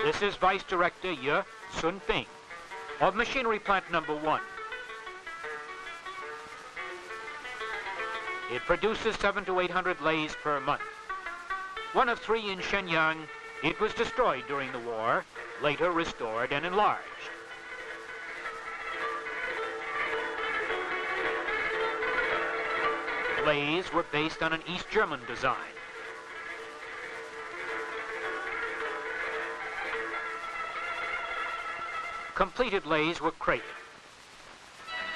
This is Vice Director Ye Sun-ping of Machinery Plant Number 1. It produces 700 to 800 lathes per month. One of 3 in Shenyang, it was destroyed during the war, later restored and enlarged. Lathes were based on an East German design. Completed lathes were crated.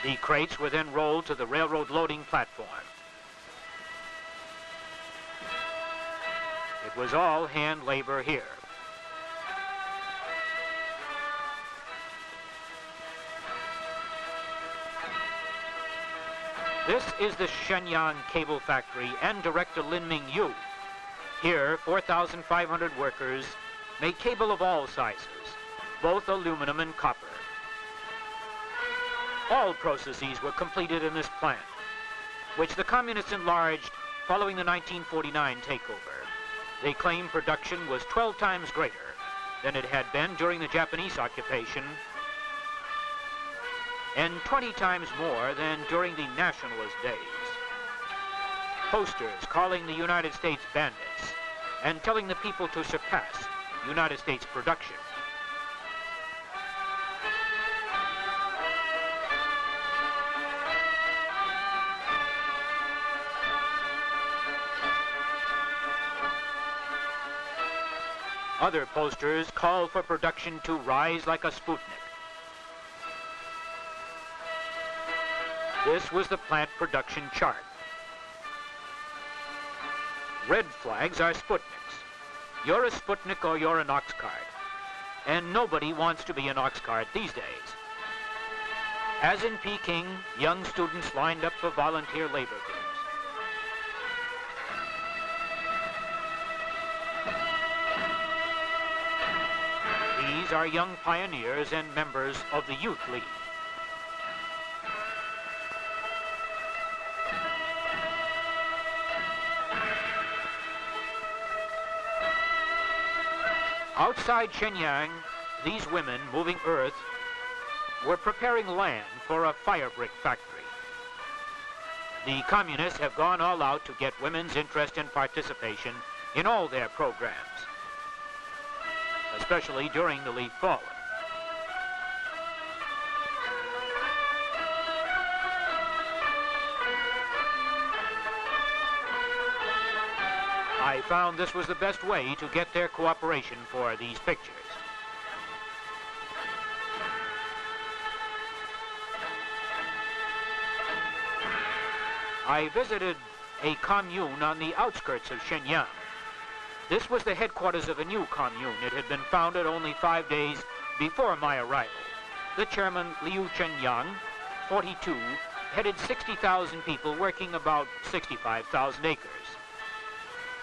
The crates were then rolled to the railroad loading platform. It was all hand labor here. This is the Shenyang Cable Factory and Director Lin Ming-yu. Here, 4,500 workers made cable of all sizes, both aluminum and copper. All processes were completed in this plant, which the communists enlarged following the 1949 takeover. They claim production was 12 times greater than it had been during the Japanese occupation and 20 times more than during the nationalist days. Posters calling the United States bandits and telling the people to surpass United States production. Other posters call for production to rise like a Sputnik. This was the plant production chart. Red flags are Sputniks. You're a Sputnik or you're an ox cart. And nobody wants to be an ox cart these days. As in Peking, young students lined up for volunteer labor camps. These are young pioneers and members of the Youth League. Outside Shenyang, these women moving earth were preparing land for a fire brick factory. The communists have gone all out to get women's interest and participation in all their programs, especially during the Leap Forward. I found this was the best way to get their cooperation for these pictures. I visited a commune on the outskirts of Shenyang. This was the headquarters of a new commune. It had been founded only 5 days before my arrival. The chairman, Liu Chenyang, 42, headed 60,000 people working about 65,000 acres.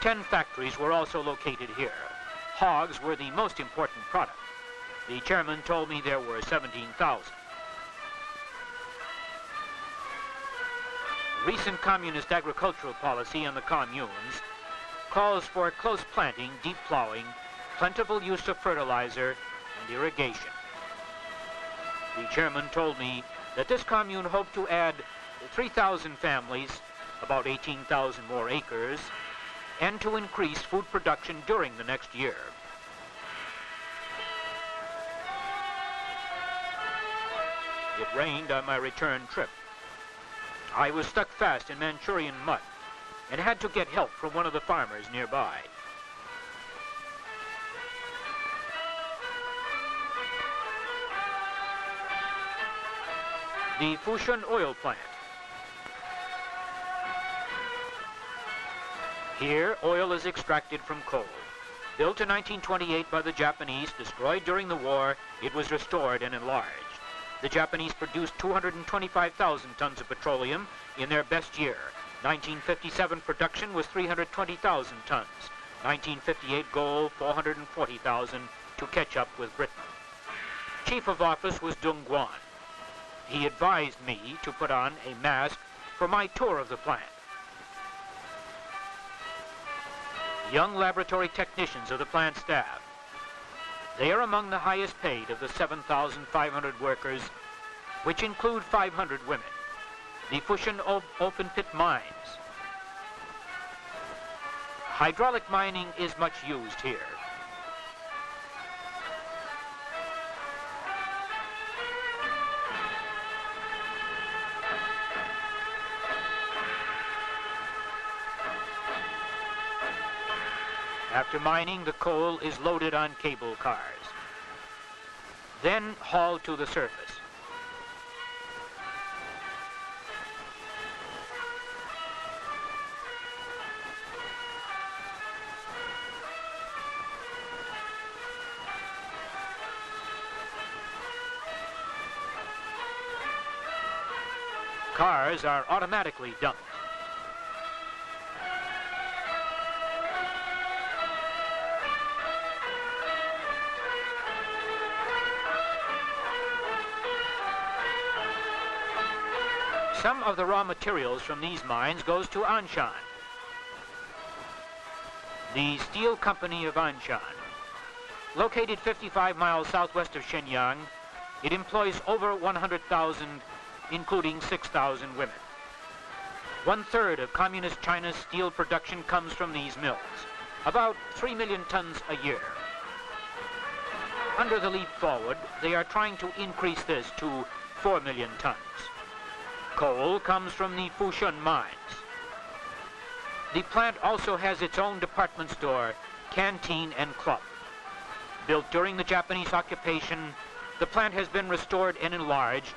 10 factories were also located here. Hogs were the most important product. The chairman told me there were 17,000. Recent communist agricultural policy in the communes calls for close planting, deep plowing, plentiful use of fertilizer, and irrigation. The chairman told me that this commune hoped to add 3,000 families, about 18,000 more acres, and to increase food production during the next year. It rained on my return trip. I was stuck fast in Manchurian mud and had to get help from one of the farmers nearby. The Fushun oil plant. Here, oil is extracted from coal. Built in 1928 by the Japanese, destroyed during the war, it was restored and enlarged. The Japanese produced 225,000 tons of petroleum in their best year. 1957 production was 320,000 tons. 1958 goal, 440,000 to catch up with Britain. Chief of Office was Dung Guan. He advised me to put on a mask for my tour of the plant. Young laboratory technicians of the plant staff. They are among the highest paid of the 7,500 workers, which include 500 women. The Fushan open pit mines. Hydraulic mining is much used here. After mining, the coal is loaded on cable cars, then hauled to the surface. Cars are automatically dumped. Some of the raw materials from these mines goes to Anshan, the steel company of Anshan. Located 55 miles southwest of Shenyang, it employs over 100,000, including 6,000 women. 1/3 of communist China's steel production comes from these mills, about 3 million tons a year. Under the leap forward, they are trying to increase this to 4 million tons. Coal comes from the Fushan mines. The plant also has its own department store, canteen, and club. Built during the Japanese occupation, the plant has been restored and enlarged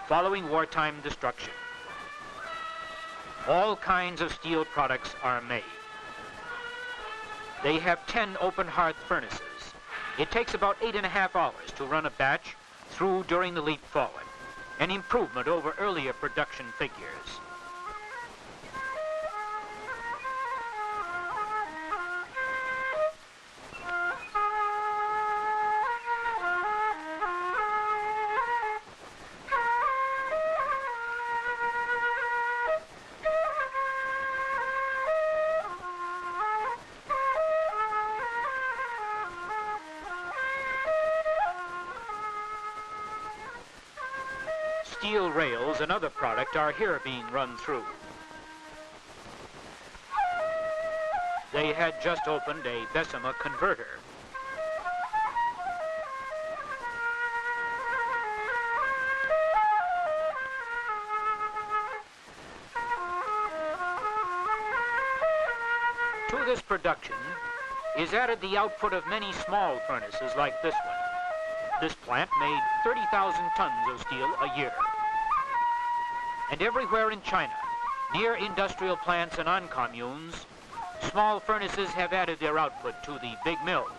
following wartime destruction. All kinds of steel products are made. They have 10 open hearth furnaces. It takes about 8.5 hours to run a batch through during the leap forward, an improvement over earlier production figures. Steel rails and other product are here being run through. They had just opened a Bessemer converter. To this production is added the output of many small furnaces like this one. This plant made 30,000 tons of steel a year. And everywhere in China, near industrial plants and on communes, small furnaces have added their output to the big mills.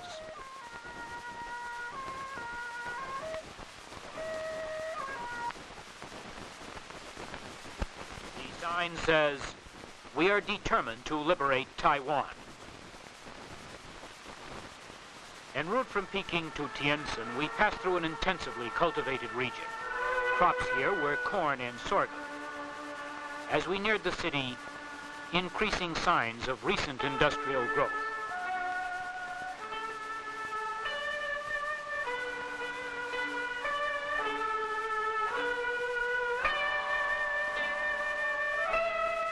The sign says, "We are determined to liberate Taiwan." En route from Peking to Tientsin, we passed through an intensively cultivated region. Crops here were corn and sorghum. As we neared the city, increasing signs of recent industrial growth.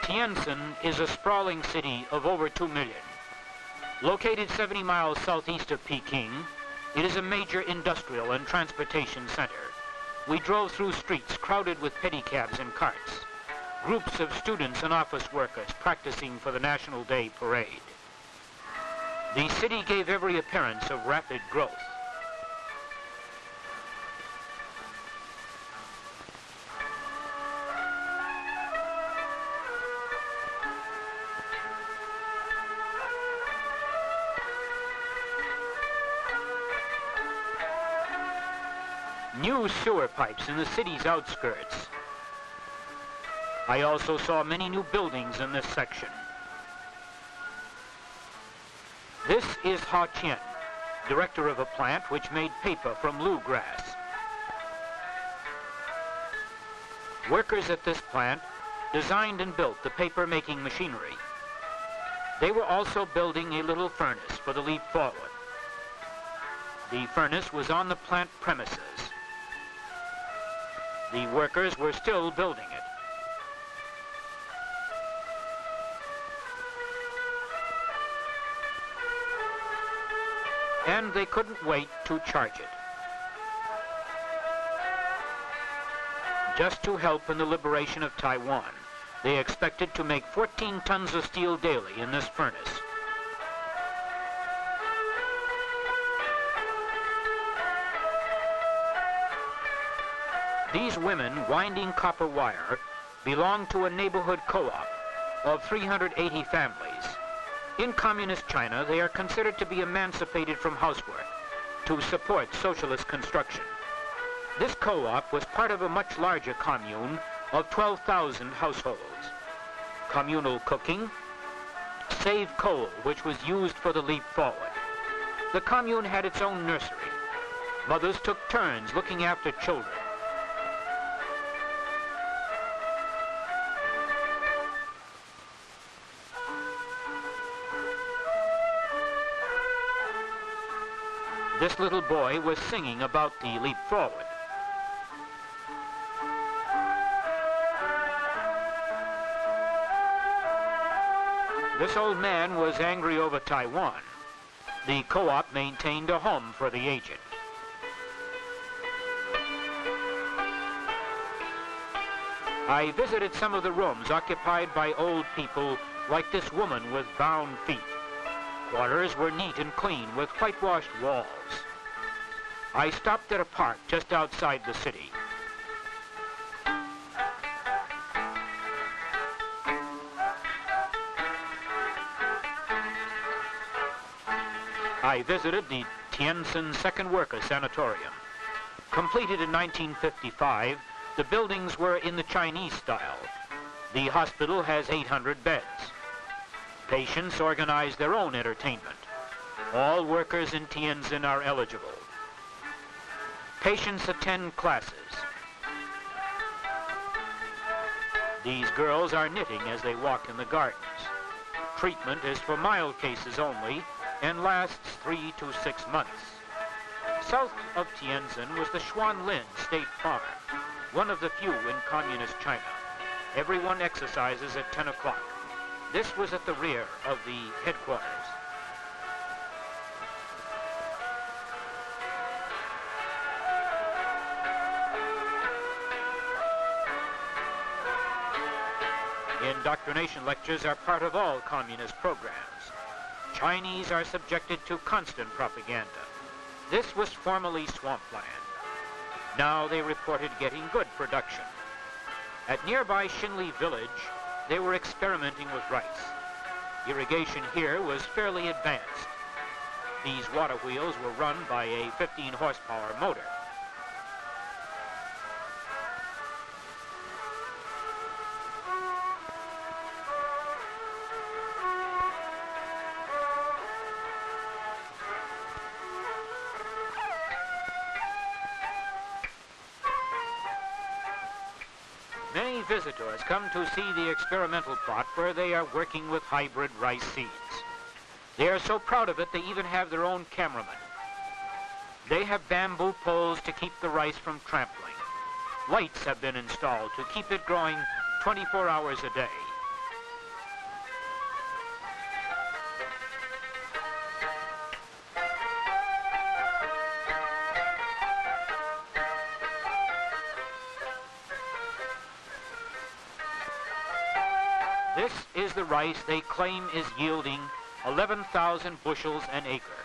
Tientsin is a sprawling city of over 2 million. Located 70 miles southeast of Peking, it is a major industrial and transportation center. We drove through streets crowded with pedicabs and carts. Groups of students and office workers practicing for the National Day parade. The city gave every appearance of rapid growth. New sewer pipes in the city's outskirts. I also saw many new buildings in this section. This is Ha Qian, director of a plant which made paper from lu grass. Workers at this plant designed and built the paper-making machinery. They were also building a little furnace for the leap forward. The furnace was on the plant premises. The workers were still building it. And they couldn't wait to charge it. Just to help in the liberation of Taiwan, they expected to make 14 tons of steel daily in this furnace. These women winding copper wire belong to a neighborhood co-op of 380 families. In communist China, they are considered to be emancipated from housework to support socialist construction. This co-op was part of a much larger commune of 12,000 households. Communal cooking saved coal, which was used for the leap forward. The commune had its own nursery. Mothers took turns looking after children. This little boy was singing about the leap forward. This old man was angry over Taiwan. The co-op maintained a home for the aged. I visited some of the rooms occupied by old people like this woman with bound feet. Quarters were neat and clean with whitewashed walls. I stopped at a park just outside the city. I visited the Tientsin Second Worker Sanatorium. Completed in 1955, the buildings were in the Chinese style. The hospital has 800 beds. Patients organize their own entertainment. All workers in Tientsin are eligible. Patients attend classes. These girls are knitting as they walk in the gardens. Treatment is for mild cases only and lasts 3 to 6 months. South of Tientsin was the Xuanlin State Farm, one of the few in communist China. Everyone exercises at 10 o'clock. This was at the rear of the headquarters. Indoctrination lectures are part of all communist programs. Chinese are subjected to constant propaganda. This was formerly swampland. Now they reported getting good production. At nearby Xinli village, they were experimenting with rice. Irrigation here was fairly advanced. These water wheels were run by a 15-horsepower motor. Many visitors come to see the experimental plot where they are working with hybrid rice seeds. They are so proud of it they even have their own cameraman. They have bamboo poles to keep the rice from trampling. Lights have been installed to keep it growing 24 hours a day. This is the rice they claim is yielding 11,000 bushels an acre.